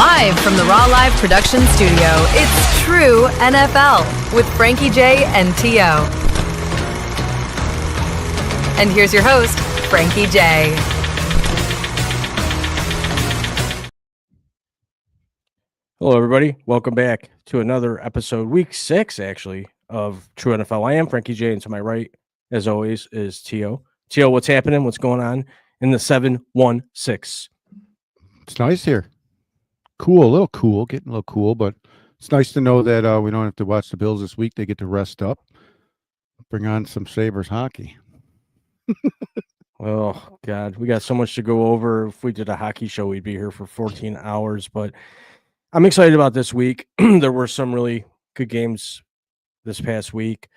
Live from the Raw Live Production Studio, it's True NFL with Frankie J and T.O. And here's your host, Frankie J. Hello, everybody. Welcome back to another episode, week 6, actually, of True NFL. I am Frankie J, and to my right, as always, is T.O. T.O., what's happening? What's going on in the 7-1-6? It's nice here. Cool, a little cool, getting a little cool, but it's nice to know that we don't have to watch the Bills this week. They get to rest up, bring on some Sabres hockey. Oh, God, we got so much to go over. If we did a hockey show, we'd be here for 14 hours, but I'm excited about this week. There were some really good games this past week.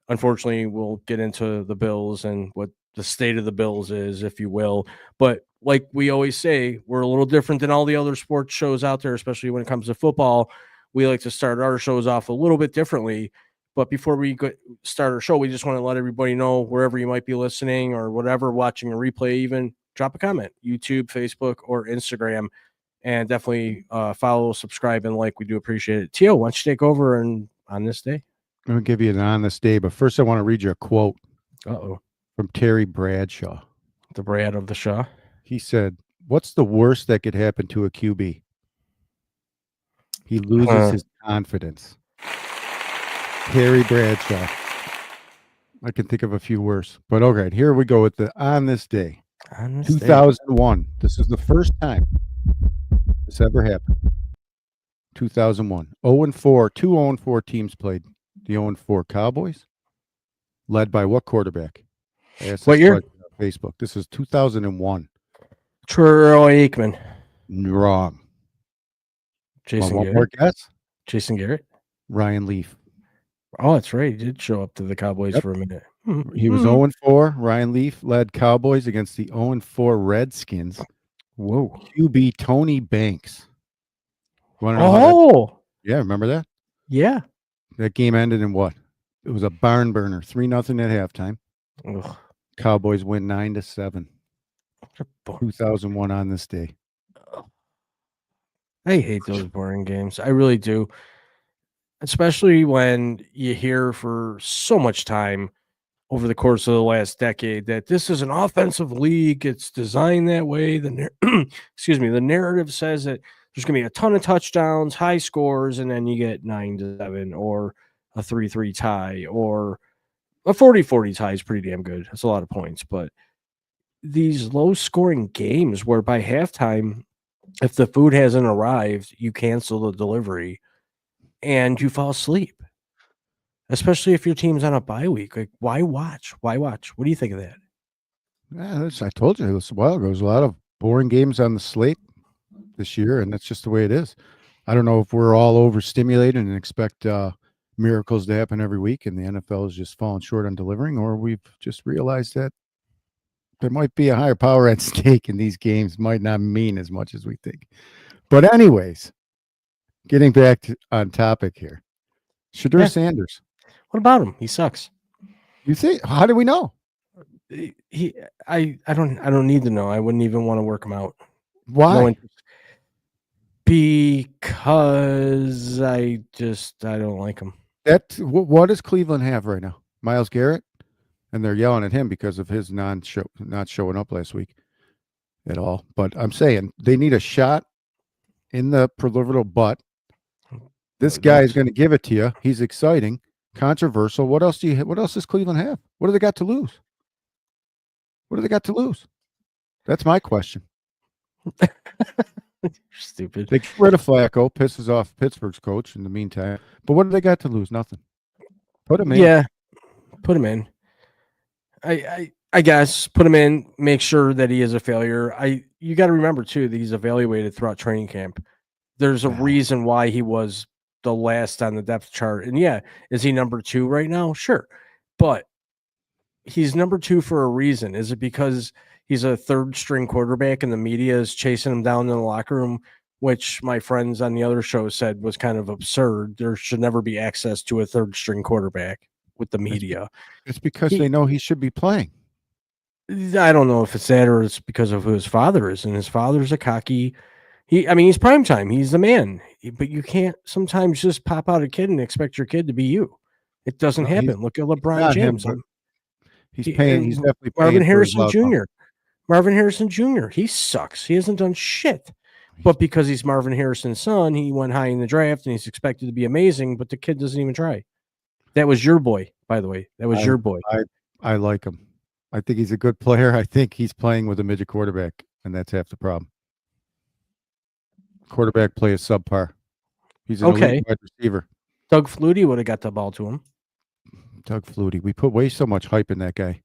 Unfortunately, we'll get into the Bills and what the state of the Bills is, if you will. But like we always say, we're a little different than all the other sports shows out there, especially when it comes to football. We like to start our shows off a little bit differently. But before we start our show, we just want to let everybody know, wherever you might be listening or whatever, watching a replay even, drop a comment, YouTube, Facebook, or Instagram. And definitely follow, subscribe, and like. We do appreciate it. Tio, why don't you take over on this day? I'm going to give you an on this day, but first I want to read you a quote Uh-oh. from Terry Bradshaw. The Brad of the Shaw. He said, "What's the worst that could happen to a QB? He loses his confidence." Terry Bradshaw. I can think of a few worse. But okay, here we go with the on this day. On this 2001. This is the first time this ever happened. 2001. 0-4. 2 0-4 teams played. The 0-4 Cowboys, led by what quarterback? What year? On Facebook. This is 2001. Troy Aikman. Wrong. Jason One Garrett. more guess? Jason Garrett. Ryan Leaf. Oh, that's right. He did show up to the Cowboys for a minute. He was 0-4. Ryan Leaf led Cowboys against the 0-4 Redskins. Whoa. QB Tony Banks. Want to know yeah, remember that? Yeah. That game ended in what? It was a barn burner. 3-0 at halftime. Ugh. Cowboys win 9-7. 2001 on this day. I hate those boring games. I really do. Especially when you hear for so much time over the course of the last decade that this is an offensive league. It's designed that way. The narrative says that there's going to be a ton of touchdowns, high scores, and then you get 9-7 or a 3-3 tie or a 40-40 tie is pretty damn good. That's a lot of points. But these low-scoring games where by halftime, if the food hasn't arrived, you cancel the delivery and you fall asleep, especially if your team's on a bye week. Like, why watch? Why watch? What do you think of that? Yeah, I told you this a while ago. There's a lot of boring games on the slate this year, and that's just the way it is. I don't know if we're all overstimulated and expect miracles to happen every week, and the NFL is just falling short on delivering, or we've just realized that there might be a higher power at stake, and these games might not mean as much as we think. But anyways, getting back on topic here, Shedeur Sanders. What about him? He sucks. You think? How do we know? I don't need to know. I wouldn't even want to work him out. Why? Because I don't like him. What does Cleveland have right now? Myles Garrett, and they're yelling at him because of his not showing up last week at all. But I'm saying they need a shot in the proverbial butt. This guy is going to give it to you. He's exciting, controversial. What else does Cleveland have? What do they got to lose? What do they got to lose? That's my question. You're stupid. They get rid of Flacco, pisses off Pittsburgh's coach in the meantime. But what do they got to lose? Nothing. Put him in. Yeah, put him in. I guess put him in. Make sure that he is a failure. You got to remember too that he's evaluated throughout training camp. There's a reason why he was the last on the depth chart. And yeah, is he number 2 right now? Sure, but he's number 2 for a reason. Is it because he's a third string quarterback and the media is chasing him down in the locker room, which my friends on the other show said was kind of absurd? There should never be access to a third string quarterback with the media. It's because they know he should be playing. I don't know if it's that or it's because of who his father is. And his father's a cocky He's prime time. He's the man. But you can't sometimes just pop out a kid and expect your kid to be you. It doesn't Well, happen. Look at LeBron not him, James. but he's He- paying. and He's definitely Marvin paying for his Harrison love. Jr. Marvin Harrison Jr. He sucks. He hasn't done shit. But because he's Marvin Harrison's son, he went high in the draft and he's expected to be amazing, but the kid doesn't even try. That was your boy, by the way. That was your boy. I like him. I think he's a good player. I think he's playing with a midget quarterback, and that's half the problem. Quarterback play is subpar. He's an Okay. elite wide receiver. Doug Flutie would have got the ball to him. Doug Flutie. We put way so much hype in that guy.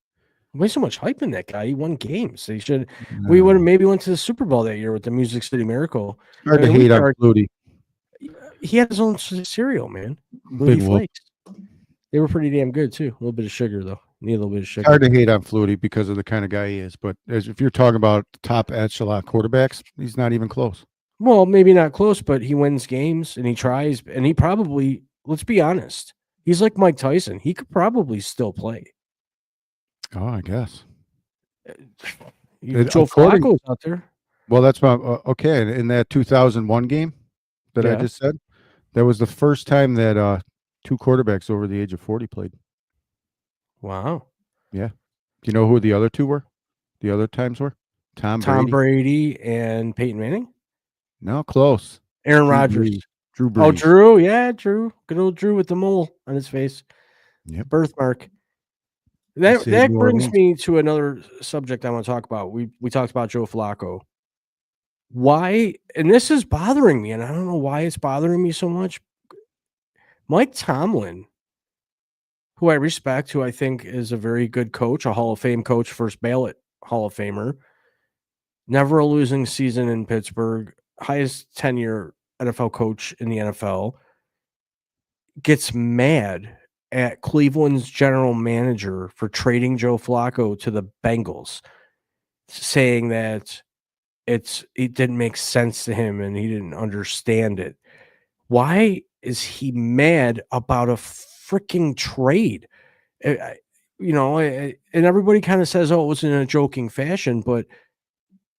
Way so much hype in that guy. He won games. He should. We would have maybe went to the Super Bowl that year with the Music City Miracle. Hard to hate on Flutie. He had his own cereal, man. Big Flutie whoop. Flakes. They were pretty damn good too. A little bit of sugar though. Need a little bit of sugar. Hard to hate on Flutie because of the kind of guy he is. But if you're talking about top echelon quarterbacks, he's not even close. Well, maybe not close, but he wins games and he tries, and he probably. Let's be honest. He's like Mike Tyson. He could probably still play. Oh, I guess. Joe Flacco's out there. Well, that's my okay. In that 2001 game that I just said, that was the first time that two quarterbacks over the age of 40 played. Wow. Yeah. Do you know who the other two were? The other times were Tom Brady and Peyton Manning. No, close. Aaron Rodgers. Drew Brees. Oh, Drew. Yeah, Drew. Good old Drew with the mole on his face. Yep. Birthmark. That brings me to another subject I want to talk about. We talked about Joe Flacco. Why? And this is bothering me, and I don't know why it's bothering me so much. Mike Tomlin, who I respect, who I think is a very good coach, a Hall of Fame coach, first ballot Hall of Famer, never a losing season in Pittsburgh, highest tenure NFL coach in the NFL, gets mad at Cleveland's general manager for trading Joe Flacco to the Bengals, saying that it didn't make sense to him and he didn't understand it. Why is he mad about a freaking trade? And everybody kind of says, oh, it was in a joking fashion, but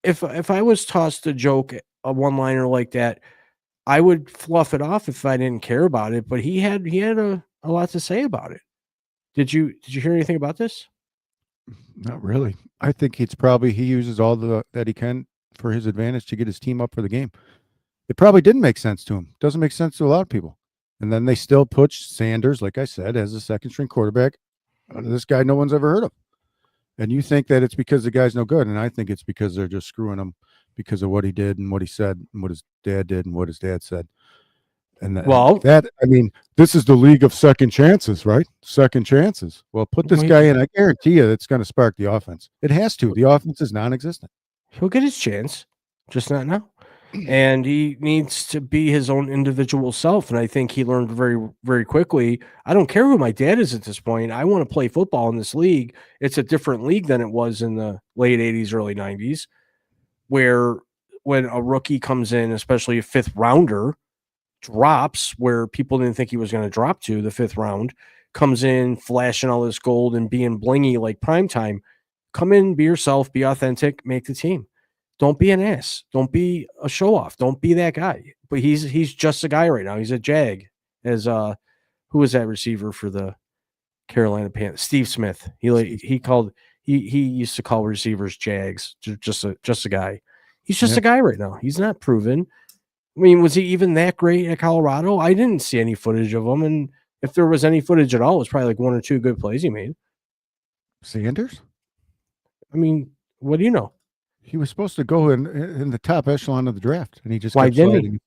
if I was tossed a joke, a one-liner like that, I would fluff it off if I didn't care about it, but he had a lot to say about it. Did you hear anything about this? Not really. I think he uses all that he can for his advantage to get his team up for the game. It probably didn't make sense to him. Doesn't make sense to a lot of people. And then they still put Sanders, like I said, as a second string quarterback. This guy no one's ever heard of. And you think that it's because the guy's no good. And I think it's because they're just screwing him because of what he did and what he said and what his dad did and what his dad said. And this is the league of second chances, right? Second chances. Well, put this guy in. I guarantee you it's going to spark the offense. It has to. The offense is non-existent. He'll get his chance, just not now. And he needs to be his own individual self. And I think he learned very, very quickly. I don't care who my dad is at this point. I want to play football in this league. It's a different league than it was in the late 80s, early 90s, where when a rookie comes in, especially a fifth rounder, drops where people didn't think he was going to drop to, the fifth round, comes in flashing all this gold and being blingy like primetime. Come in, be yourself, be authentic, make the team. Don't be an ass. Don't be a show off. Don't be that guy. But he's just a guy right now. He's a jag. As who was that receiver for the Carolina Panthers? Steve Smith. He used to call receivers jags. Just a guy. He's just a guy right now. He's not proven. I mean, was he even that great at Colorado? I didn't see any footage of him, and if there was any footage at all, it was probably like one or two good plays he made. Sanders? I mean, what do you know? He was supposed to go in the top echelon of the draft, and he just kept sliding.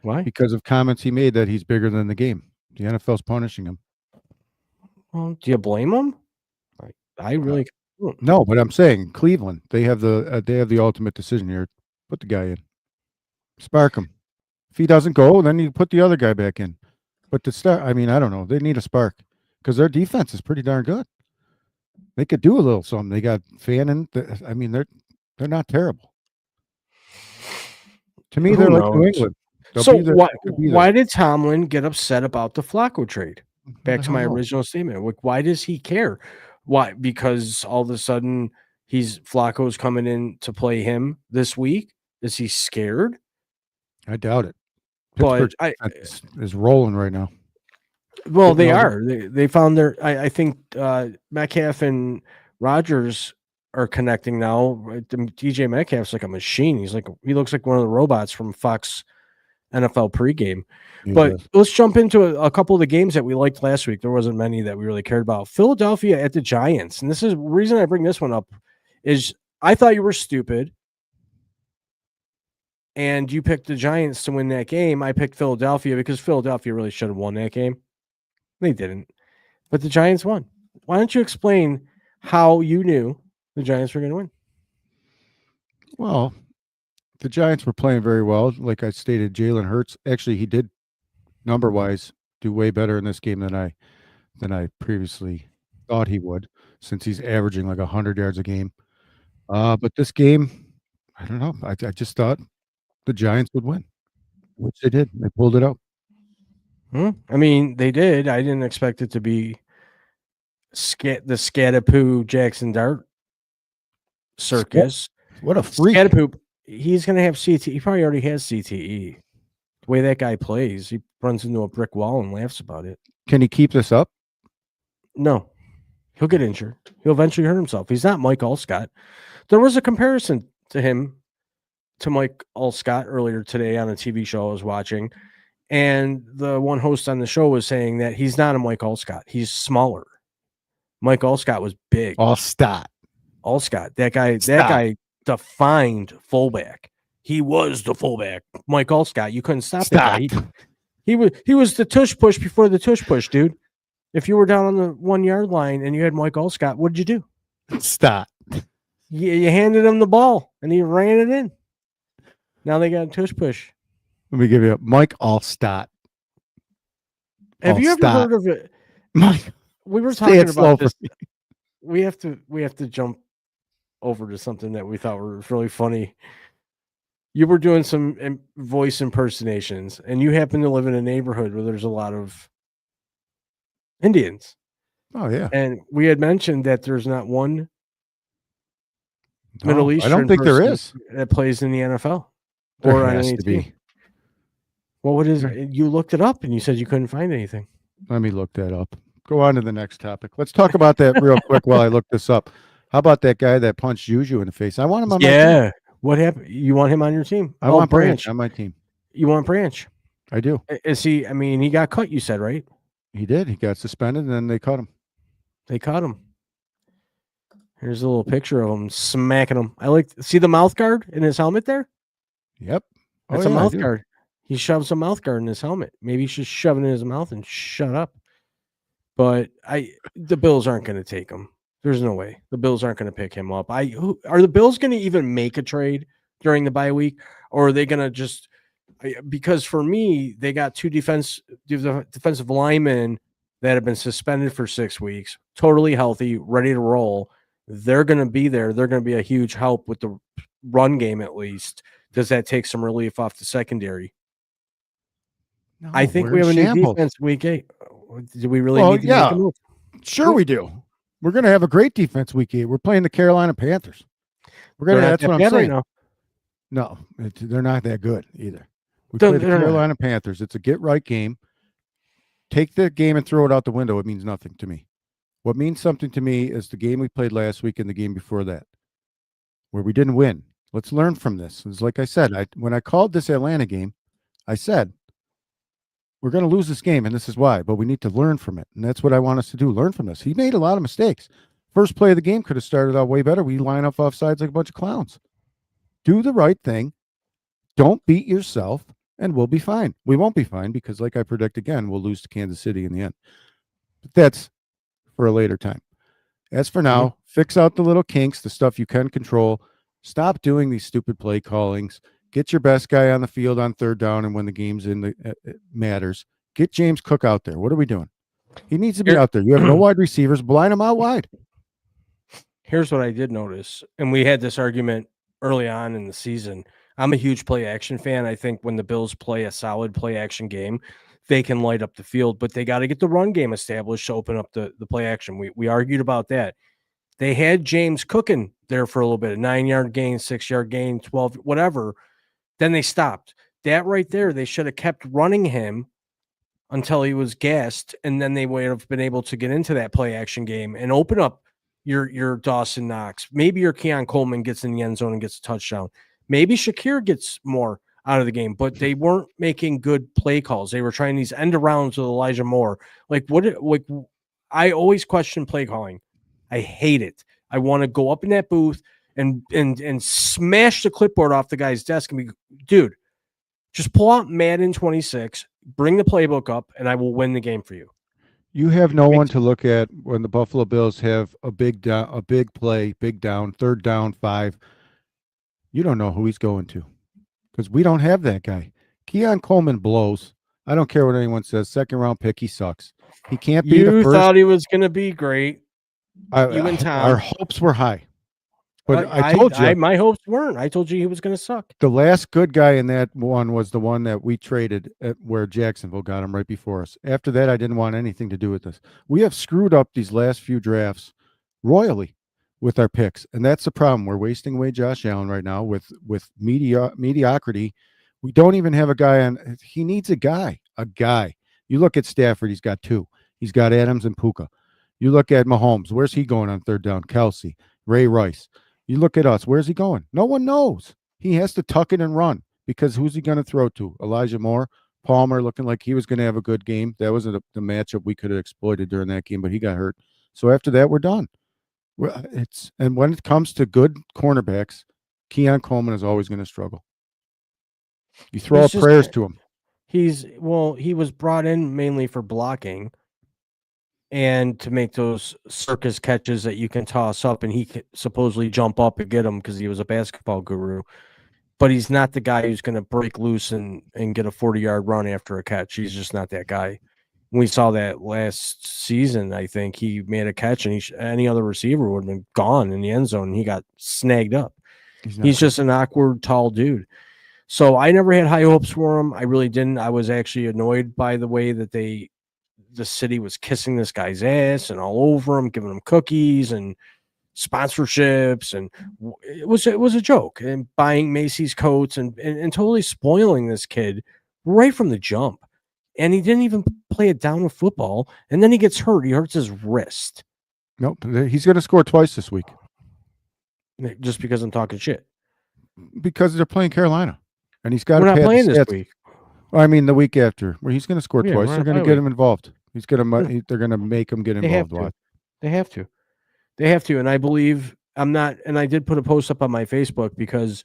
Why? Because of comments he made that he's bigger than the game. The NFL's punishing him. Well, do you blame him? I really no, but I'm saying Cleveland. They have the ultimate decision here. Put the guy in, spark him. If he doesn't go, then you put the other guy back in. But to start, I don't know. They need a spark because their defense is pretty darn good. They could do a little something. They got Fannin. They're not terrible. To me, they're like New England. Why did Tomlin get upset about the Flacco trade? Back to my original statement. Why does he care? Why? Because all of a sudden Flacco's coming in to play him this week. Is he scared? I doubt it. But Pittsburgh's defense is rolling right now. well, they Getting are. They found their. I think Metcalf and Rodgers are connecting now. DJ Metcalf's like a machine. He looks like one of the robots from Fox NFL pregame. He But does. let's jump into a couple of the games that we liked last week. There wasn't many that we really cared about. Philadelphia at the Giants, and this is the reason I bring this one up is I thought you were stupid, and you picked the Giants to win that game. I picked Philadelphia because Philadelphia really should have won that game. They didn't, but the Giants won. Why don't you explain how you knew the Giants were going to win? Well, the Giants were playing very well. Like I stated, Jalen Hurts, actually, he did number-wise do way better in this game than I previously thought he would, since he's averaging like 100 yards a game. But this game, I don't know. I just thought the Giants would win, which they did. They pulled it out. I mean, they did. I didn't expect it to be the Scatapoo Jackson Dart circus. What a freak. Scatapoo, he's going to have CTE. He probably already has CTE. The way that guy plays, he runs into a brick wall and laughs about it. Can he keep this up? No. He'll get injured. He'll eventually hurt himself. He's not Mike Allscott. There was a comparison to him to Mike Allscott earlier today on a TV show I was watching. And the one host on the show was saying that he's not a Mike Allscott. He's smaller. Mike Allscott was big. Allstott. That guy defined fullback. He was the fullback. Mike Allscott. You couldn't stop that guy. He was the tush push before the tush push, dude. If you were down on the 1 yard line and you had Mike Allscott, what did you do? Stop. You handed him the ball and he ran it in. Now they got a tush push. Let me give you Mike Allstott. Have you ever heard of it? Mike, we were talking about this. We have to jump over to something that we thought was really funny. You were doing some voice impersonations, and you happen to live in a neighborhood where there's a lot of Indians. Oh yeah, and we had mentioned that there's not one Middle Eastern. I don't think there is that plays in the NFL or on any team. Well, what is it? You looked it up and you said you couldn't find anything. Let me look that up. Go on to the next topic. Let's talk about that real quick while I look this up. How about that guy that punched Juju in the face? I want him on my team. Yeah. What happened? You want him on your team? I want Branch on my team. You want Branch? I do. Is he? I mean, he got cut, you said, right? He did. He got suspended and then they cut him. Here's a little picture of him smacking him. See the mouth guard in his helmet there? Yep. That's a mouth guard. He shoves a mouth guard in his helmet. Maybe he should shove it in his mouth and shut up. But the Bills aren't going to take him. There's no way. The Bills aren't going to pick him up. Are the Bills going to even make a trade during the bye week? Or are they going to just – because for me, they got two defensive linemen that have been suspended for 6 weeks, totally healthy, ready to roll. They're going to be there. They're going to be a huge help with the run game at least. Does that take some relief off the secondary? No, I think we have a new defense week 8. Do we really need to make a move? Sure we do. We're going to have a great defense week 8. We're playing the Carolina Panthers. That's what I'm saying. Right no, they're not that good either. We play the Carolina Panthers. It's a get-right game. Take the game and throw it out the window. It means nothing to me. What means something to me is the game we played last week and the game before that, where we didn't win. Let's learn from this. It's like I said, when I called this Atlanta game, I said, we're going to lose this game, and this is why, but we need to learn from it. And that's what I want us to do, learn from this. He made a lot of mistakes. First play of the game could have started out way better. We line up offsides like a bunch of clowns. Do the right thing. Don't beat yourself, and we'll be fine. We won't be fine because, like I predict again, we'll lose to Kansas City in the end. But that's for a later time. As for now, fix out the little kinks, the stuff you can control. Stop doing these stupid play callings. Get your best guy on the field on third down, and when the game's in, it matters. Get James Cook out there. What are we doing? He needs to be out there. You have no wide receivers. Blind him out wide. Here's what I did notice, and we had this argument early on in the season. I'm a huge play action fan. I think when the Bills play a solid play action game, they can light up the field, but they got to get the run game established to open up the play action. We argued about that. They had James cooking there for a little bit, a 9-yard gain, 6-yard gain, 12, whatever. Then they stopped. that right there, they should have kept running him until he was gassed, and then they would have been able to get into that play action game and open up your Dawson Knox. Maybe your Keon Coleman gets in the end zone and gets a touchdown. Maybe Shakir gets more out of the game, but they weren't making good play calls. They were trying these end arounds with Elijah Moore. I always question play calling. I hate it. I want to go up in that booth and smash the clipboard off the guy's desk and be, dude, just pull out Madden 26, bring the playbook up, and I will win the game for you. You have no one to look at when the Buffalo Bills have a big play, big down, 3rd down, 5. You don't know who he's going to because we don't have that guy. Keon Coleman blows. I don't care what anyone says. 2nd-round pick, he sucks. He can't be the first. You thought he was going to be great. You and Tom. Our hopes were high. But I told you. My hopes weren't. I told you he was going to suck. The last good guy in that one was the one that we traded at where Jacksonville got him right before us. After that, I didn't want anything to do with this. We have screwed up these last few drafts royally with our picks, and that's the problem. We're wasting away Josh Allen right now with mediocrity. We don't even have a guy on. He needs a guy. You look at Stafford, he's got 2. He's got Adams and Puka. You look at Mahomes. Where's he going on 3rd down? Kelsey, Ray Rice. You look at us. Where's he going? No one knows. He has to tuck it and run because who's he going to throw to? Elijah Moore, Palmer looking like he was going to have a good game. That was the matchup we could have exploited during that game, but he got hurt. So after that, we're done. And when it comes to good cornerbacks, Keon Coleman is always going to struggle. You throw up prayers to him. He was brought in mainly for blocking and to make those circus catches that you can toss up, and he could supposedly jump up and get them because he was a basketball guru. But he's not the guy who's going to break loose and get a 40-yard run after a catch. He's just not that guy. We saw that last season. I think he made a catch, and any other receiver would have been gone in the end zone, and he got snagged up. He's just an awkward, tall dude. So I never had high hopes for him. I really didn't. I was actually annoyed by the way that the city was kissing this guy's ass and all over him, giving him cookies and sponsorships, and it was a joke, and buying Macy's coats and totally spoiling this kid right from the jump. And he didn't even play a down of football, and then he gets hurt. He hurts his wrist. Nope, he's going to score twice this week. Just because I'm talking shit. Because they're playing Carolina, and he's got to. We're not playing this week. I mean, the week after, where he's going to score twice. They're going to get him involved. They're going to make him get involved. They have to. And I believe I'm not, and I did put a post up on my Facebook because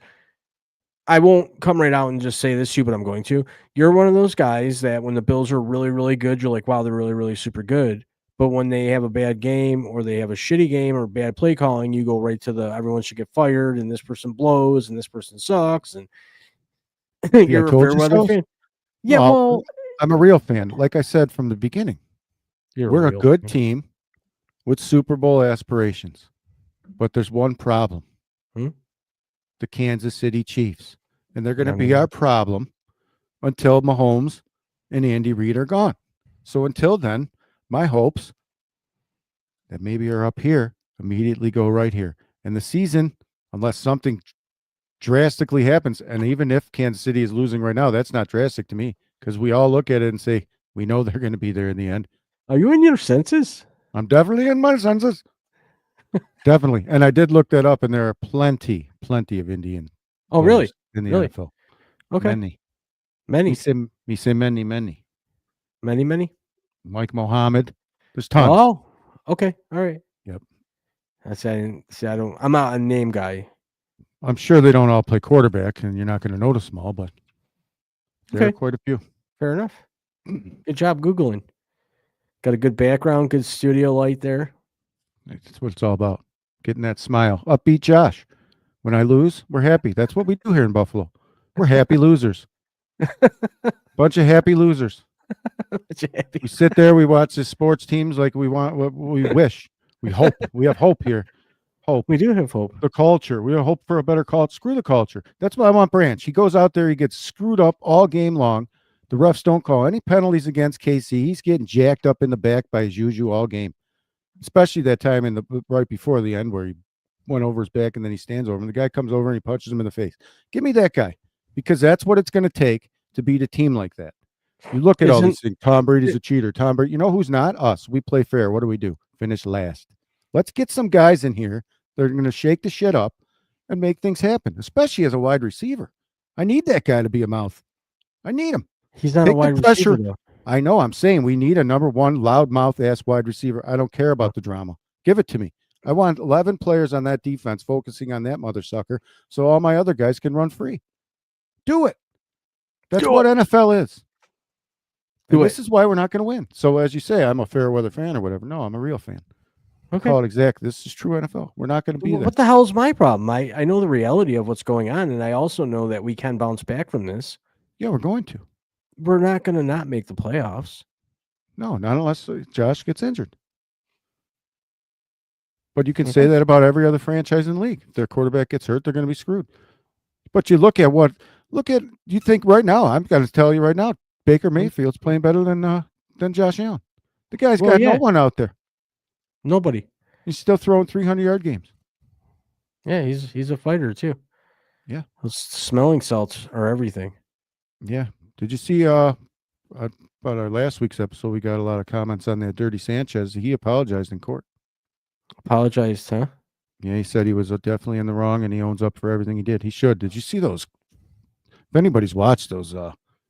I won't come right out and just say this to you, but I'm going to. You're one of those guys that when the Bills are really, really good, you're like, wow, they're really, really super good. But when they have a bad game or they have a shitty game or bad play calling, you go right to everyone should get fired and this person blows and this person sucks. And you're a fair weather fan. Yeah, well, I'm a real fan. Like I said from the beginning, we're a good team with Super Bowl aspirations. But there's one problem. The Kansas City Chiefs. And they're going to be our problem until Mahomes and Andy Reid are gone. So until then, my hopes that maybe are up here immediately go right here. And the season, unless something drastically happens, and even if Kansas City is losing right now, that's not drastic to me because we all look at it and say, we know they're going to be there in the end. Are you in your senses? I'm definitely in my senses. Definitely. And I did look that up, and there are plenty of Indian. Oh, really? In the NFL. Okay. Many. Me say many. Many? Mike Mohammed. There's tons. Oh, okay. All right. Yep. I'm not a name guy. I'm sure they don't all play quarterback, and you're not going to notice them all, but there are quite a few. Fair enough. Good job Googling. Got a good background, good studio light there. That's what it's all about. Getting that smile. Upbeat Josh. When I lose, we're happy. That's what we do here in Buffalo. We're happy losers. Bunch of happy losers. We sit there, we watch the sports teams like we want what we wish. We hope. We have hope here. Hope. We do have hope. The culture. We hope for a better culture. Screw the culture. That's what I want Branch. He goes out there, he gets screwed up all game long. The refs don't call any penalties against KC. He's getting jacked up in the back by his Juju all game. Especially that time right before the end where he went over his back and then he stands over him. The guy comes over and he punches him in the face. Give me that guy because that's what it's going to take to beat a team like that. You look at all Isn't- these things. Tom Brady's a cheater. Tom Brady, you know who's not? Us. We play fair. What do? Finish last. Let's get some guys in here that are going to shake the shit up and make things happen, especially as a wide receiver. I need that guy to be a mouth. I need him. He's not Take a the wide pressure. receiver, though. I know. I'm saying we need a number one loudmouth ass wide receiver. I don't care about the drama. Give it to me. I want 11 players on that defense focusing on that mother sucker so all my other guys can run free. Do it. That's what NFL is. This is why we're not going to win. So as you say, I'm a fair weather fan or whatever. No, I'm a real fan. Okay. Call it exactly. This is true NFL. We're not going to be there. What the hell is my problem? I know the reality of what's going on, and I also know that we can bounce back from this. Yeah, we're going to. We're not going to not make the playoffs. No, not unless Josh gets injured. But you can say that about every other franchise in the league. If their quarterback gets hurt, they're going to be screwed. But you look at you think right now, I'm going to tell you right now, Baker Mayfield's playing better than Josh Allen. The guy's got no one out there. Nobody. He's still throwing 300-yard games. Yeah, he's a fighter too. Yeah. Those smelling salts are everything. Yeah. Did you see about our last week's episode, we got a lot of comments on that Dirty Sanchez. He apologized in court. Apologized, huh? Yeah, he said he was definitely in the wrong and he owns up for everything he did. He should. Did you see those? If anybody's watched those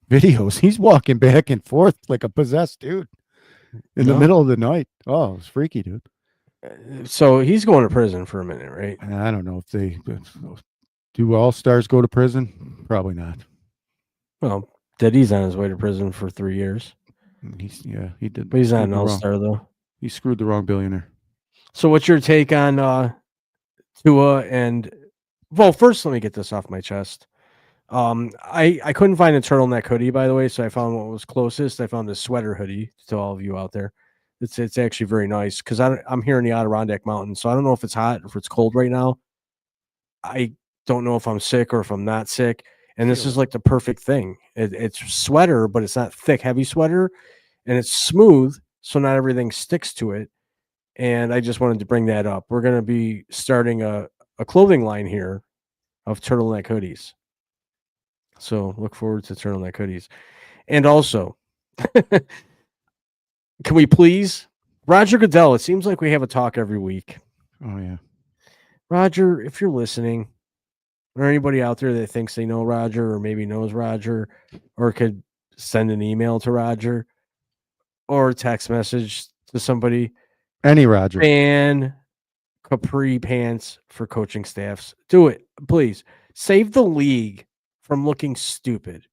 videos, he's walking back and forth like a possessed dude in the middle of the night. Oh, it was freaky, dude. So he's going to prison for a minute, right? I don't know if do all-stars go to prison? Probably not. Well, Diddy's on his way to prison for 3 years. He did. But he's not an all-star, though. He screwed the wrong billionaire. So what's your take on Tua and well, first let me get this off my chest. I couldn't find a turtleneck hoodie, by the way, so I found what was closest. I found a sweater hoodie to all of you out there. It's actually very nice because I'm here in the Adirondack Mountains, so I don't know if it's hot or if it's cold right now. I don't know if I'm sick or if I'm not sick, and this is like the perfect thing. It's sweater, but it's not thick, heavy sweater, and it's smooth, so not everything sticks to it. And I just wanted to bring that up. We're going to be starting a clothing line here of turtleneck hoodies. So look forward to turtleneck hoodies. And also, can we please, Roger Goodell, it seems like we have a talk every week. Oh, yeah. Roger, if you're listening, or anybody out there that thinks they know Roger or maybe knows Roger or could send an email to Roger or a text message to somebody, any Roger. Ban capri pants for coaching staffs. Do it, please. Save the league from looking stupid.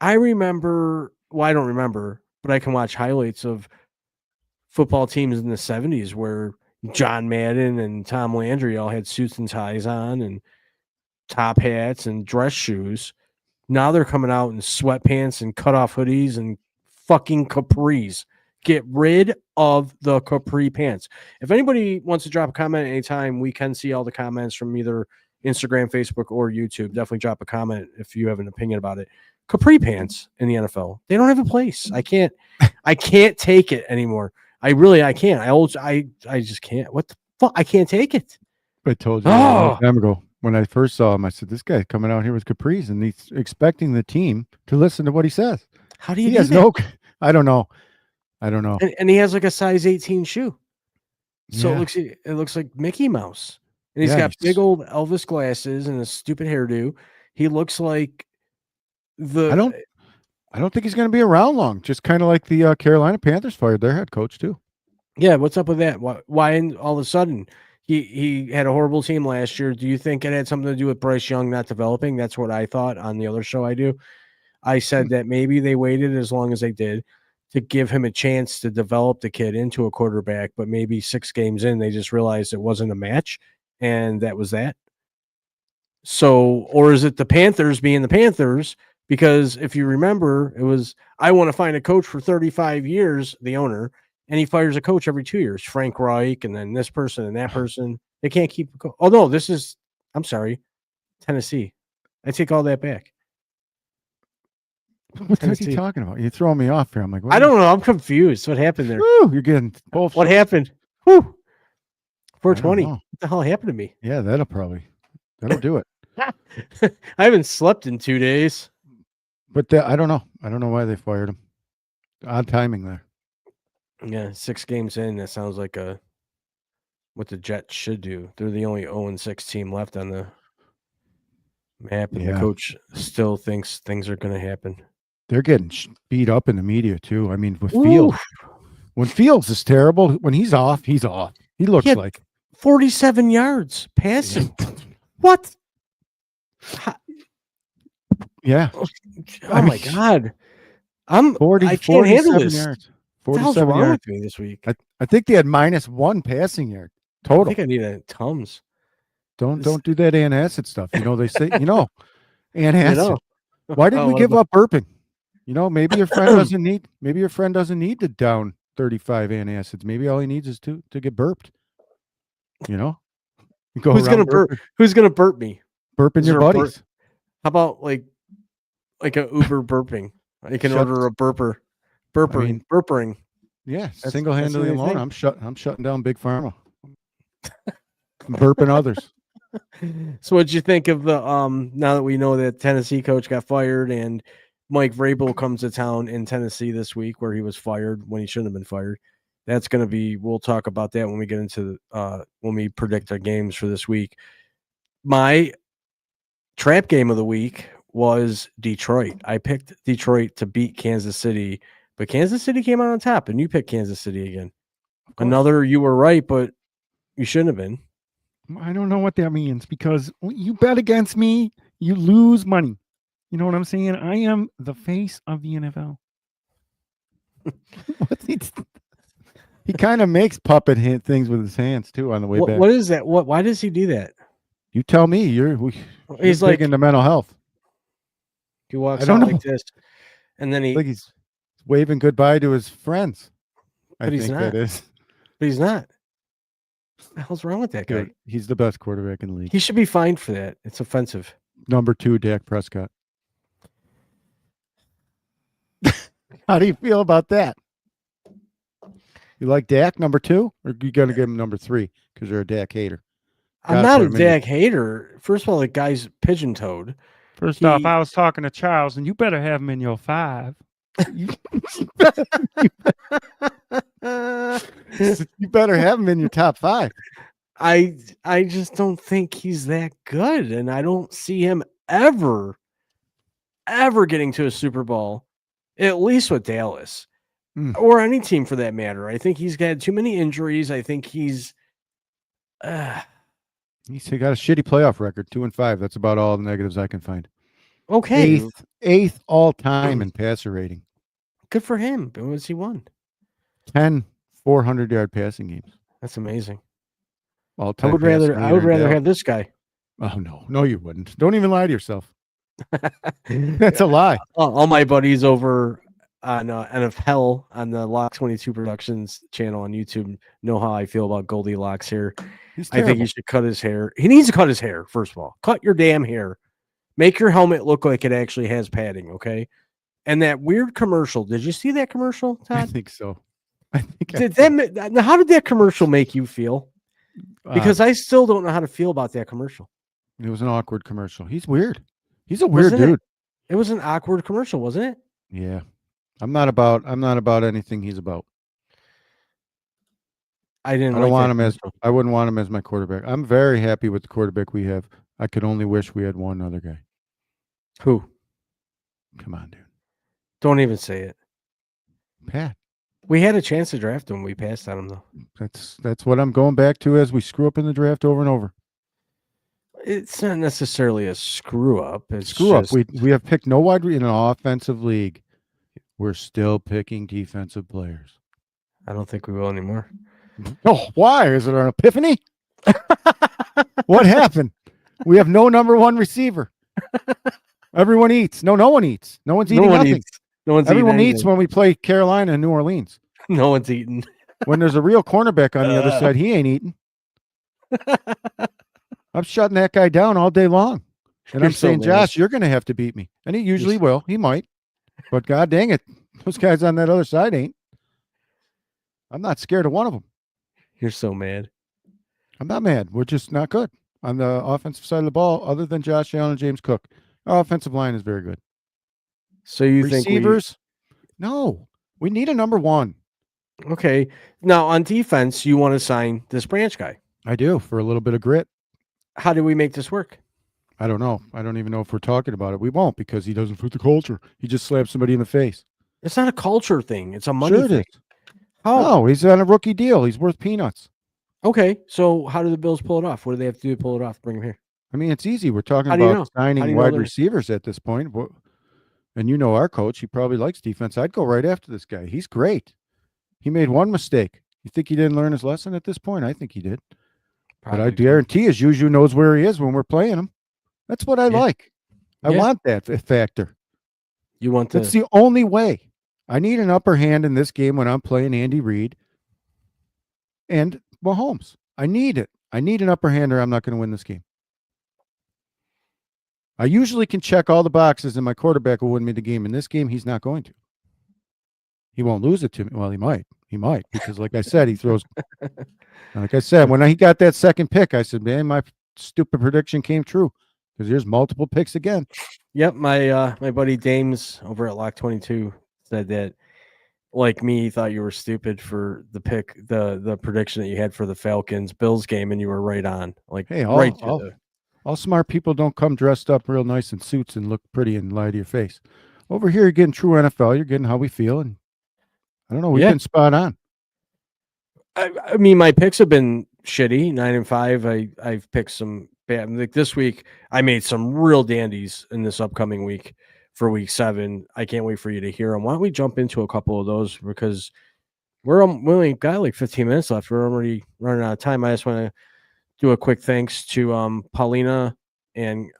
I remember, well, I don't remember, but I can watch highlights of football teams in the 70s where John Madden and Tom Landry all had suits and ties on and top hats and dress shoes. Now they're coming out in sweatpants and cutoff hoodies and fucking capris. Get rid of the capri pants. If anybody wants to drop a comment anytime, we can see all the comments from either Instagram, Facebook, or YouTube. Definitely drop a comment if you have an opinion about it. Capri pants in the NFL, they don't have a place. I can't take it anymore. I can't. I just can't. What the fuck? I can't take it. I told you a long time ago when I first saw him, I said, this guy's coming out here with capris and he's expecting the team to listen to what he says. How do you he do has that? I don't know. And he has like a size 18 shoe. So Yeah. it looks like Mickey Mouse. And he's got big old Elvis glasses and a stupid hairdo. He looks like I don't think he's going to be around long. Just kind of like the Carolina Panthers fired their head coach too. Yeah, what's up with that? Why all of a sudden he had a horrible team last year? Do you think it had something to do with Bryce Young not developing? That's what I thought on the other show I do. I said that maybe they waited as long as they did to give him a chance to develop the kid into a quarterback, but maybe 6 games in, they just realized it wasn't a match, and that was that. So, or is it the Panthers being the Panthers? Because if you remember, it was, I want to find a coach for 35 years, the owner, and he fires a coach every 2 years, Frank Reich, and then this person and that person. They can't keep. Oh, no, I'm sorry, Tennessee. I take all that back. What are you talking about? You're throwing me off here. I'm like, I don't know. I'm confused. What happened there? Woo, you're getting both. What happened? Whew. 420. What the hell happened to me? Yeah, that'll do it. I haven't slept in 2 days. But I don't know. I don't know why they fired him. Odd timing there. Yeah, 6 games in, that sounds like what the Jets should do. They're the only 0-6 team left on the map, and the Yeah. coach still thinks things are going to happen. They're getting beat up in the media too. I mean, with Ooh. Fields, when Fields is terrible, when he's off, he's off. He looks had like 47 yards passing. What? Yeah. Oh I my mean, God. I can't handle this. yards. What the hell's 47 wrong yards. with me this week? I think they had -1 passing yard I total. think I need a Tums. Don't do that antacid stuff. You know, they say, antacid. You know. Why did we what give about- up burping? You know, maybe your friend doesn't need to down 35 antacids. Maybe all he needs is to get burped. You know? You go Who's around gonna burp? Who's gonna burp me? burping Is your there a burp? buddies. How about like a Uber burping? I can Shut- order a burper. Burpering. Yeah, That's single-handedly the only alone. thing. I'm shutting down Big Pharma. Burping others. So what'd you think of the now that we know that Tennessee coach got fired and Mike Vrabel comes to town in Tennessee this week where he was fired when he shouldn't have been fired? That's going to be, we'll talk about that when we get into when we predict our games for this week. My trap game of the week was Detroit. I picked Detroit to beat Kansas City, but Kansas City came out on top, and you picked Kansas City again. Another, you were right, but you shouldn't have been. I don't know what that means because when you bet against me, you lose money. You know what I'm saying? I am the face of the NFL. He kind of makes puppet things with his hands too on the way back. What is that? Why does he do that? You tell me. You're He's big like into mental health. he walks I don't out like know. this, and then Like he's waving goodbye to his friends. I But he's think not. that is. but he's not. What the hell's wrong with that guy? Dude, he's the best quarterback in the league. He should be fined for that. It's offensive. Number 2, Dak Prescott. How do you feel about that? You like Dak number 2, or you got to give him number 3 because you're a Dak hater? I'm Gotta not put a him in your- Dak hater. First of all, the guy's pigeon-toed. First off, He- I was talking to Charles, and you better have him in your 5. You better have him in your top 5. I just don't think he's that good, and I don't see him ever getting to a Super Bowl, at least with Dallas or any team for that matter. I think he's got too many injuries. I think he's He's got a shitty playoff record, 2-5. That's about all the negatives I can find. okay. Eighth all time in passer rating. Good for him. But what's he won? 10 400-yard passing games. That's amazing. All I time. would rather have this guy. Oh no, you wouldn't. Don't even lie to yourself. That's a lie. All my buddies over on NFL on the Lock 22 Productions channel on YouTube know how I feel about Goldilocks here. He's I think terrible. he should cut his hair. He needs to cut his hair, first of all. Cut your damn hair. Make your helmet look like it actually has padding, okay? And that weird commercial. Did you see that commercial, I Todd? think so. I think How did that commercial make you feel? Because I still don't know how to feel about that commercial. it was an awkward commercial. He's weird. He's a weird Wasn't it? dude. It was an awkward commercial, wasn't it? Yeah. I'm not about anything he's about. I didn't. I don't like want that him as commercial. I wouldn't want him as my quarterback. I'm very happy with the quarterback we have. I could only wish we had one other guy. Who? Come on, dude. Don't even say it. Pat. We had a chance to draft him. We passed on him though. That's what I'm going back to as we screw up in the draft over and over. It's not necessarily a screw up. It's Screw up. just- We have picked no wide in an offensive league. We're still picking defensive players. I don't think we will anymore. Oh, why? Is it an epiphany? What happened? We have no number 1 receiver. Everyone eats. No one eats. No one's eating nothing. No one's Everyone eating eats anything. when we play Carolina and New Orleans. No one's eating. When there's a real cornerback on the other side, he ain't eating. I'm shutting that guy down all day long. And You're I'm so saying, mad. Josh, you're going to have to beat me. And he usually will. He might. But God dang it. Those guys on that other side ain't. I'm not scared of one of them. You're so mad. I'm not mad. We're just not good on the offensive side of the ball, other than Josh Allen and James Cook. Our offensive line is very good. So you think Receivers? No. We need a number one. okay. Now on defense, you want to sign this Branch guy. I do, for a little bit of grit. How do we make this work? I don't know. I don't even know if we're talking about it. We won't, because he doesn't fit the culture. He just slapped somebody in the face. It's not a culture thing. It's a money Sure it thing. is. How? No, he's on a rookie deal. He's worth peanuts. Okay. So how do the Bills pull it off? What do they have to do to pull it off? Bring him here. I mean, it's easy. We're talking How do you about know? How do signing you know wide they're- receivers at this point. And you know our coach, he probably likes defense. I'd go right after this guy. He's great. He made one mistake. You think he didn't learn his lesson at this point? I think he did. But I Probably. guarantee you, Juju knows where he is when we're playing him. That's what I Yeah. like. I Yeah. want that factor. You want to? That's the only way. I need an upper hand in this game when I'm playing Andy Reid and Mahomes. I need it. I need an upper hand, or I'm not going to win this game. I usually can check all the boxes and my quarterback will win me the game. In this game, he's not going to. He won't lose it to me. Well, he might. He might, because like I said, he throws. Like I said, when he got that second pick, I said, man, my stupid prediction came true, because there's multiple picks again. Yep. My buddy Dames over at Lock 22 said that, like me, he thought you were stupid for the pick, the prediction that you had for the Falcons Bills game, and you were right on. Like, Hey, right to all smart people don't come dressed up real nice in suits and look pretty and lie to your face. Over here, you're getting true NFL. You're getting how we feel, and I don't know. We've Yeah. been spot on. I mean, my picks have been shitty, 9-5. I've picked some bad. Like this week, I made some real dandies in this upcoming week for week 7. I can't wait for you to hear them. Why don't we jump into a couple of those, because we only got like 15 minutes left. We're already running out of time. I just want to do a quick thanks to Paulina and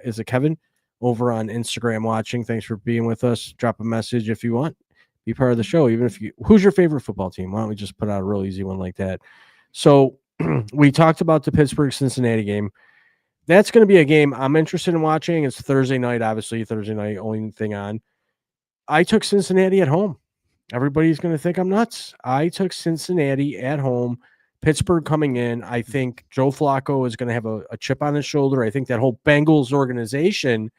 is it Kevin over on Instagram watching. Thanks for being with us. Drop a message if you want. Be part of the show, even if you. Who's your favorite football team? Why don't we just put out a real easy one like that? So we talked about the Pittsburgh-Cincinnati game. That's going to be a game I'm interested in watching. It's Thursday night, obviously. Thursday night, only thing on. I took Cincinnati at home. Everybody's going to think I'm nuts. I took Cincinnati at home. Pittsburgh coming in. I think Joe Flacco is going to have a chip on his shoulder. I think that whole Bengals organization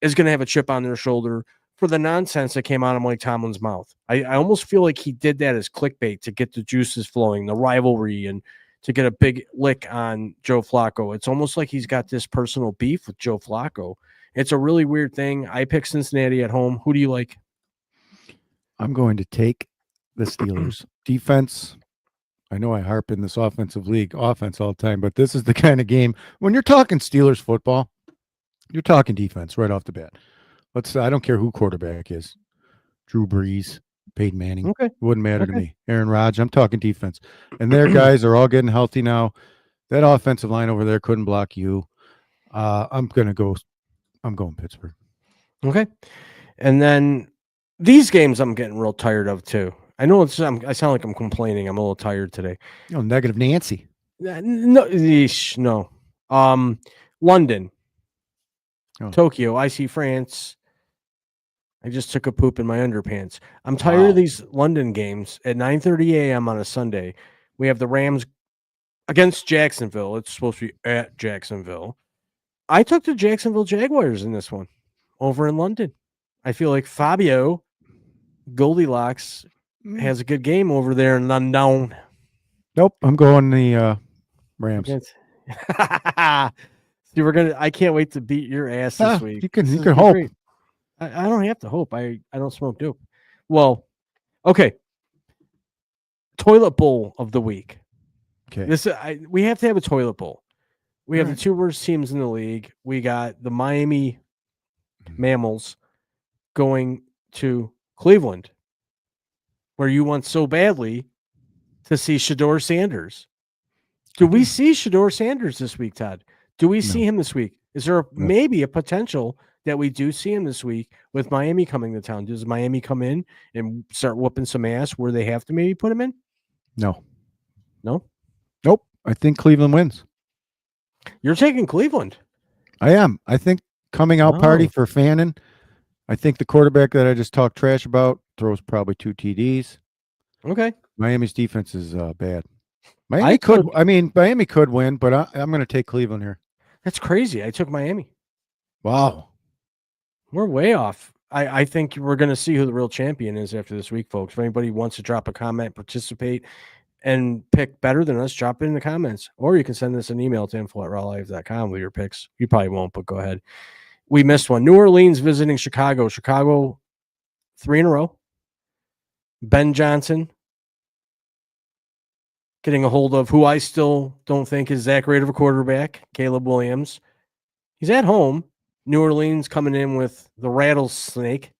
is going to have a chip on their shoulder for the nonsense that came out of Mike Tomlin's mouth. I almost feel like he did that as clickbait to get the juices flowing, the rivalry, and to get a big lick on Joe Flacco. It's almost like he's got this personal beef with Joe Flacco. It's a really weird thing. I pick Cincinnati at home. Who do you like? I'm going to take the Steelers. Defense. I know I harp in this offensive league offense all the time, but this is the kind of game when you're talking Steelers football, you're talking defense right off the bat. I don't care who quarterback is. Drew Brees, Peyton Manning. Okay. It wouldn't matter to Okay. me. Aaron Rodgers. I'm talking defense. And their guys are all getting healthy now. That offensive line over there couldn't block you. I'm going Pittsburgh. Okay. And then these games I'm getting real tired of too. I know I sound like I'm complaining. I'm a little tired today. Negative Nancy. No, yeesh, no. London, Oh. Tokyo, I see France. I just took a poop in my underpants. I'm tired Wow. of these London games at 9:30 a.m. on a Sunday. We have the Rams against Jacksonville. It's supposed to be at Jacksonville. I took the Jacksonville Jaguars in this one over in London. I feel like Fabio Goldilocks has a good game over there in London. Nope. I'm going the Rams. Against- See, I can't wait to beat your ass this week. You can This is hope. great. I don't have to hope. I don't smoke dope. Well, okay. Toilet bowl of the week. Okay. We have to have a toilet bowl. We have Alright. the two worst teams in the league. We got the Miami Mammals going to Cleveland, where you want so badly to see Shador Sanders. Do we see Shador Sanders this week, Todd? Do we see him this week? Is there maybe a potential that we do see him this week with Miami coming to town? Does Miami come in and start whooping some ass where they have to maybe put him in? No. No? Nope. I think Cleveland wins. You're taking Cleveland. I am. I think coming out party Oh. for Fannin. I think the quarterback that I just talked trash about throws probably 2 TDs. Okay. Miami's defense is bad. Miami could win, but I'm going to take Cleveland here. That's crazy. I took Miami. Wow. We're way off. I think we're going to see who the real champion is after this week, folks. If anybody wants to drop a comment, participate, and pick better than us, drop it in the comments. Or you can send us an email to info@rawlive.com with your picks. You probably won't, but go ahead. We missed one. New Orleans visiting Chicago. Chicago 3 in a row. Ben Johnson getting a hold of who I still don't think is that great of a quarterback, Caleb Williams. He's at home. New Orleans coming in with the rattlesnake.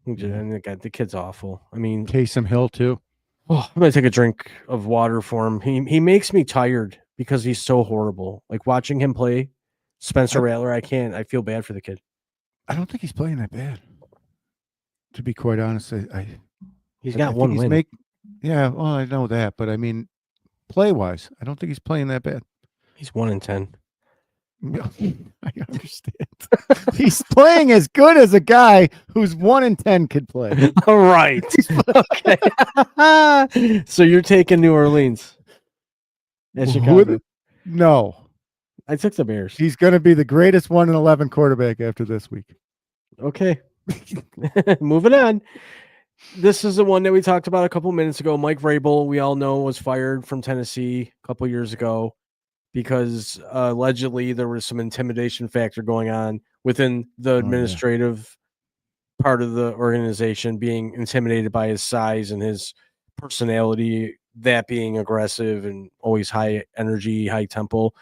And the kid's awful. I mean, Taysom Hill too. Oh, I'm gonna take a drink of water for him. He makes me tired because he's so horrible. Like watching him play Spencer Rattler, I can't. I feel bad for the kid. I don't think he's playing that bad. To be quite honest, He's I got think one win. Yeah, well, I know that, but I mean, play wise, I don't think he's playing that bad. He's 1-10. I understand. He's playing as good as a guy who's 1-10 could play. All right. Okay. So you're taking New Orleans at Chicago. No, I took the Bears. he's going to be the greatest 1-11 quarterback after this week. Okay. Moving on. This is the one that we talked about a couple minutes ago. Mike Vrabel, we all know, was fired from Tennessee a couple years ago because allegedly there was some intimidation factor going on within the administrative part of the organization, being intimidated by his size and his personality, that being aggressive and always high energy, high tempo.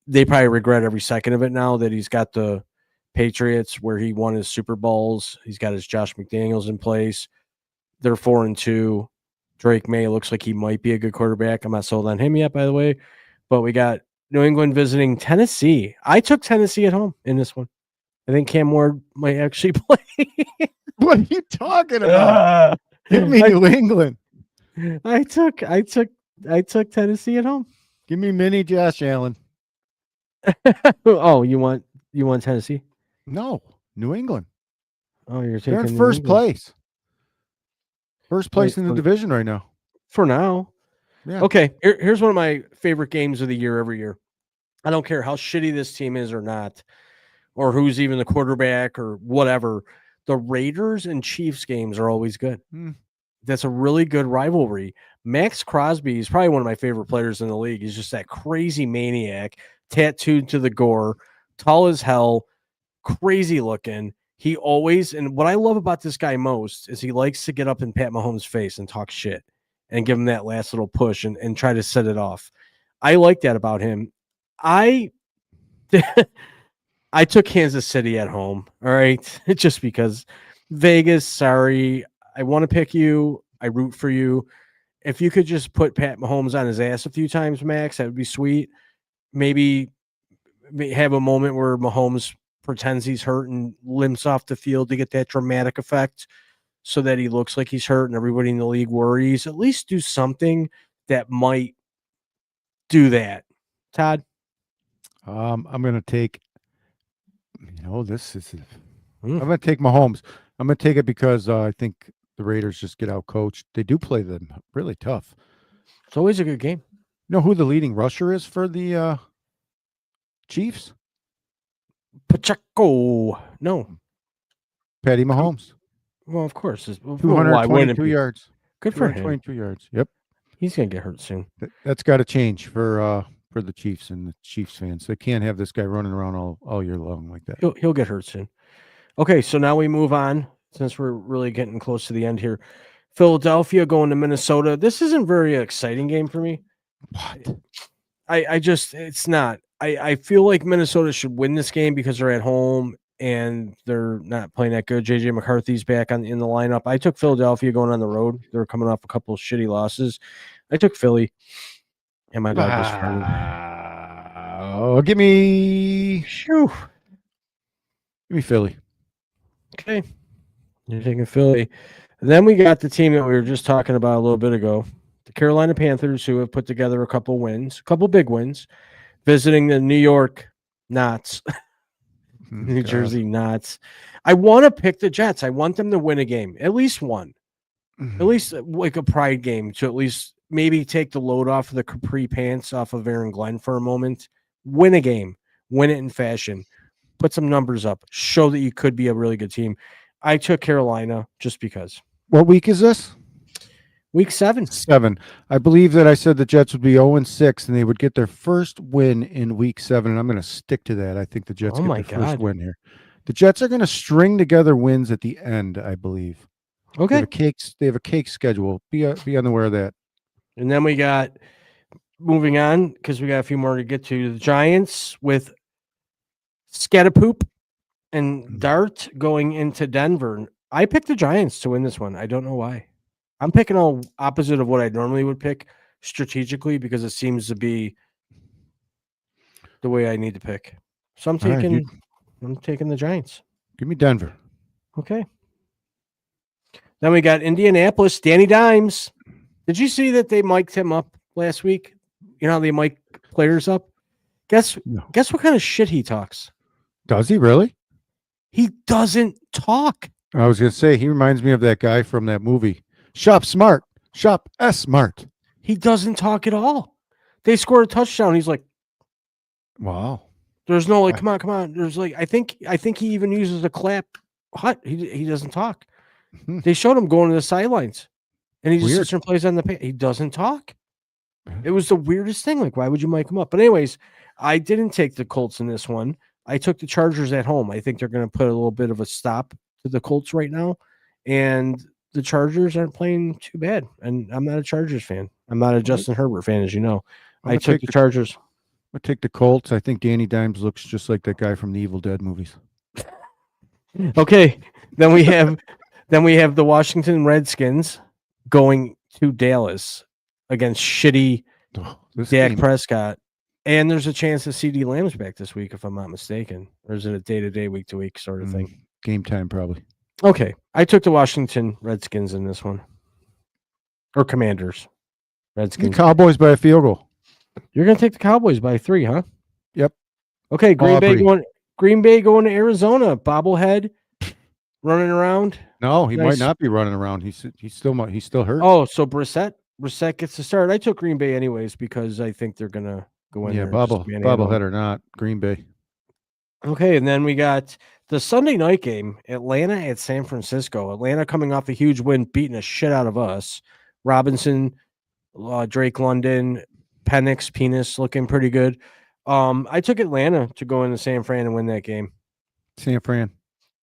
They probably regret every second of it now that he's got the Patriots where he won his Super Bowls. He's got his Josh McDaniels in place. They're 4-2. Drake May looks like he might be a good quarterback. I'm not sold on him yet, by the way. But we got New England visiting Tennessee. I took Tennessee at home in this one. I think Cam Ward might actually play. What are you talking about? Give me New England. I took Tennessee at home. Give me mini Josh Allen. Oh, you want Tennessee? No, New England. Oh, you're taking They're in New first England. place. First place in the division right now. For now. Yeah. Okay, here's one of my favorite games of the year every year. I don't care how shitty this team is or not, or who's even the quarterback or whatever. The Raiders and Chiefs games are always good. That's a really good rivalry. Max Crosby is probably one of my favorite players in the league. He's just that crazy maniac, tattooed to the gore, tall as hell, crazy looking. He always, and what I love about this guy most is he likes to get up in Pat Mahomes' face and talk shit and give him that last little push and try to set it off. I like that about him. I took Kansas City at home, all right? Just because Vegas, sorry. I want to pick you. I root for you. If you could just put Pat Mahomes on his ass a few times, Max, that would be sweet. Maybe have a moment where Mahomes pretends he's hurt and limps off the field to get that dramatic effect so that he looks like he's hurt and everybody in the league worries. At least do something that might do that. Todd? I'm going to take, I'm going to take Mahomes. I'm going to take it because I think the Raiders just get out coached. They do play them really tough. It's always a good game. You know who the leading rusher is for the Chiefs? Pacheco. No. Patty Mahomes. Well, of course. 222 yards. Good for him. 222 yards. Yep. He's going to get hurt soon. That's got to change for the Chiefs and the Chiefs fans. They can't have this guy running around all year long like that. He'll get hurt soon. Okay, so now we move on since we're really getting close to the end here. Philadelphia going to Minnesota. This isn't a very exciting game for me. What? It's not. I feel like Minnesota should win this game because they're at home and they're not playing that good. JJ McCarthy's back in the lineup. I took Philadelphia going on the road. They're coming off a couple of shitty losses. I took Philly. And my dog was farting. Oh, give me Philly. Okay. You're taking Philly. And then we got the team that we were just talking about a little bit ago, the Carolina Panthers, who have put together a couple big wins, visiting the New York Knots, New Jersey Knots. I want to pick the Jets. I want them to win a game, at least one, at least like a pride game, to at least maybe take the load off of the capri pants off of Aaron Glenn for a moment. Win a game. Win it in fashion. put some numbers up, show that you could be a really good team. I took Carolina just because. What week is this? Week 7. 7. I believe that I said the Jets would be 0-6 and they would get their first win in week 7. And I'm going to stick to that. I think the Jets get their first win here. The Jets are going to string together wins at the end, I believe. Okay. They have a cake schedule. Be unaware of that. And then we got, moving on, because we got a few more to get to, the Giants with Scatapoop and Dart going into Denver. I picked the Giants to win this one. I don't know why. I'm picking all opposite of what I normally would pick strategically because it seems to be the way I need to pick. So I'm taking the Giants. Give me Denver. Okay. Then we got Indianapolis, Danny Dimes. Did you see that they mic'd him up last week? You know how they mic players up? Guess what kind of shit he talks? Does he really? He doesn't talk. I was going to say, he reminds me of that guy from that movie. Shop smart. Shop smart. He doesn't talk at all. They scored a touchdown. He's like, wow. There's no like, come on. There's like, I think he even uses a clap hut. He doesn't talk. They showed him going to the sidelines, and he just sits there and plays on the page. He doesn't talk. It was the weirdest thing. Like, why would you mic him up? But anyways, I didn't take the Colts in this one. I took the Chargers at home. I think they're going to put a little bit of a stop to the Colts right now, and the Chargers aren't playing too bad. And I'm not a Chargers fan. I'm not a Justin Herbert fan, as you know. I took the Chargers. I'll take the Colts. I think Danny Dimes looks just like that guy from the Evil Dead movies. Okay. Then we have the Washington Redskins going to Dallas against shitty Dak Prescott. And there's a chance that CD Lamb's back this week, if I'm not mistaken. Or is it a day-to-day, week-to-week sort of thing? Game time, probably. Okay. I took the Washington Redskins in this one. Or Commanders. Redskins. The Cowboys by a field goal. You're going to take the Cowboys by 3, huh? Yep. Okay, Green Bay going to Arizona. Bobblehead running around. No, he might not be running around. He's still hurt. Oh, so Brissett gets the start. I took Green Bay anyways because I think they're going to go in there. Bobblehead or not, Green Bay. Okay, and then we got the Sunday night game, Atlanta at San Francisco. Atlanta coming off a huge win, beating the shit out of us. Robinson, Drake London, Penix, Penis looking pretty good. I took Atlanta to go into San Fran and win that game. San Fran.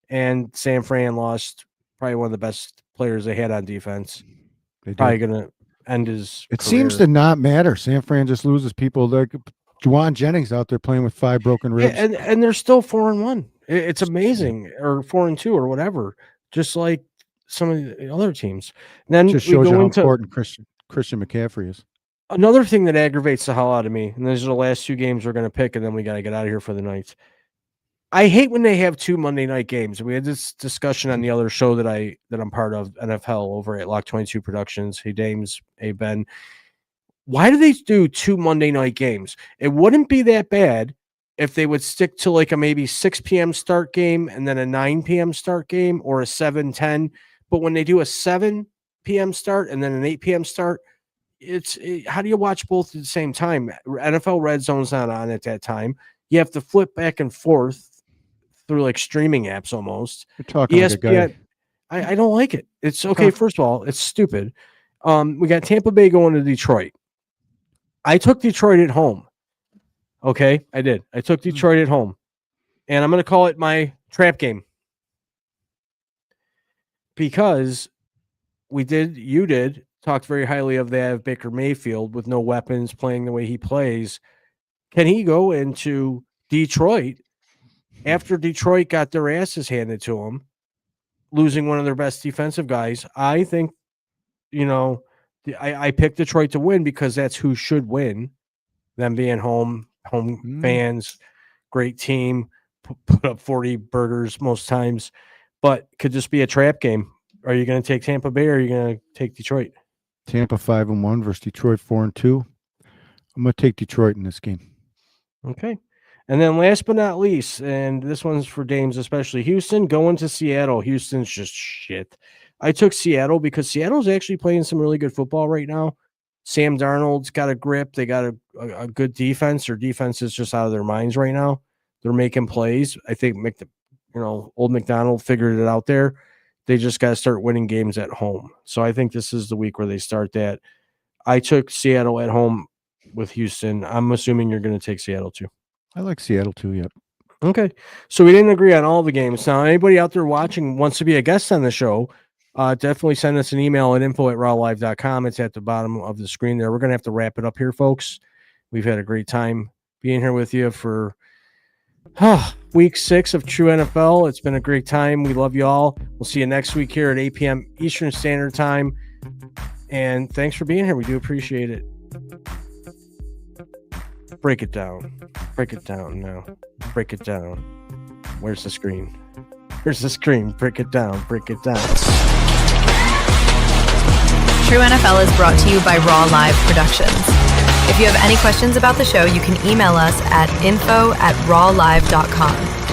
And San Fran lost probably one of the best players they had on defense. Probably going to end his It career. Seems to not matter. San Fran just loses people. Like Juwan Jennings out there playing with 5 broken ribs. Yeah, and they're still 4-1. It's amazing. Or 4-2 or whatever. Just like some of the other teams. And then just shows you how important Christian McCaffrey is. Another thing that aggravates the hell out of me, and these are the last 2 games we're going to pick, and then we got to get out of here for the night. I hate when they have 2 Monday night games. We had this discussion on the other show that I'm part of, NFL, over at Lock 22 Productions. Hey, Dames. Hey, Ben. Why do they do 2 Monday night games? It wouldn't be that bad if they would stick to like a maybe 6 p.m. start game and then a 9 p.m. start game or a 7-10. But when they do a 7 p.m. start and then an 8 p.m. start, how do you watch both at the same time? NFL Red Zone's not on at that time. You have to flip back and forth through like streaming apps almost. You're talking ESPN, like a guy. I don't like it. It's okay. First of all, it's stupid. We got Tampa Bay going to Detroit. I took Detroit at home. Okay, I did. I took Detroit at home. And I'm going to call it my trap game. Because you did, talked very highly of that of Baker Mayfield with no weapons, playing the way he plays. Can he go into Detroit after Detroit got their asses handed to them, losing one of their best defensive guys? I think, I picked Detroit to win because that's who should win. Them being home fans, great team, put up 40 burgers most times, but could this be a trap game? Are you going to take Tampa Bay or are you going to take Detroit? Tampa 5-1 versus Detroit 4-2. I'm going to take Detroit in this game. Okay. And then last but not least, and this one's for Dames especially, Houston going to Seattle. Houston's just shit. I took Seattle because Seattle's actually playing some really good football right now. Sam Darnold's got a grip. They got a good defense. Their defense is just out of their minds right now. They're making plays. I think Old McDonald figured it out there. They just got to start winning games at home. So I think this is the week where they start that. I took Seattle at home with Houston. I'm assuming you're going to take Seattle too. I like Seattle too. Yep. Okay. So we didn't agree on all the games. Now, anybody out there watching wants to be a guest on the show, definitely send us an email at info@rawlive.com. It's at the bottom of the screen there. We're going to have to wrap it up here, folks. We've had a great time being here with you for week 6 of True NFL. It's been a great time. We love you all. We'll see you next week here at 8 p.m. Eastern Standard Time. And thanks for being here. We do appreciate it. Break it down. Break it down now. Break it down. Where's the screen? Where's the screen? Break it down. Break it down. True NFL is brought to you by Raw Live Productions. If you have any questions about the show, you can email us at info@rawlive.com.